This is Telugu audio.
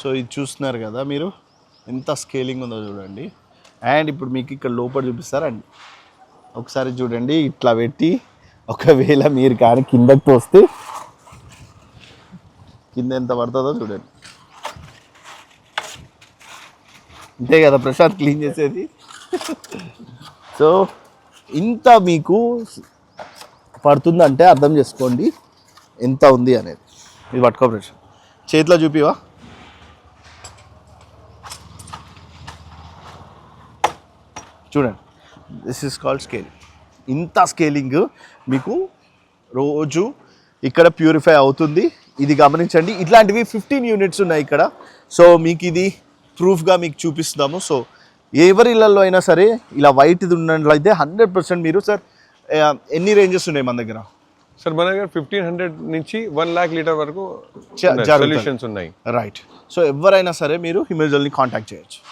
సో ఇది చూస్తున్నారు కదా మీరు, ఎంత స్కేలింగ్ ఉందో చూడండి. అండ్ ఇప్పుడు మీకు ఇక్కడ లోపల చూపిస్తారండి, ఒకసారి చూడండి. ఇట్లా పెట్టి ఒకవేళ మీరు కానీ కిందకి తోస్తే కింద ఎంత పడుతుందో చూడండి. అంతే కదా ప్రశాంత్ క్లీన్ చేసేది. సో ఇంత మీకు పడుతుందంటే అర్థం చేసుకోండి ఎంత ఉంది అనేది. ఇది పట్టుకో ప్రశాంత్, చేతిలో చూపివా. చూడండి, దిస్ ఈస్ కాల్డ్ స్కేలింగ్. ఇంత స్కేలింగ్ మీకు రోజు ఇక్కడ ప్యూరిఫై అవుతుంది. ఇది గమనించండి. ఇట్లాంటివి 15 యూనిట్స్ ఉన్నాయి ఇక్కడ. సో మీకు ఇది ప్రూఫ్గా మీకు చూపిస్తున్నాము. సో ఎవరి ఇళ్ళల్లో అయినా సరే ఇలా వైట్ది ఉన్నట్లయితే 100% మీరు సార్ ఎన్ని రేంజెస్ ఉన్నాయి మన దగ్గర? సార్ మన దగ్గర 1500 నుంచి 1 lakh లీటర్ వరకు సొల్యూషన్స్ ఉన్నాయి. రైట్. సో ఎవరైనా సరే మీరు హిమేజల్ని కాంటాక్ట్ చేయొచ్చు.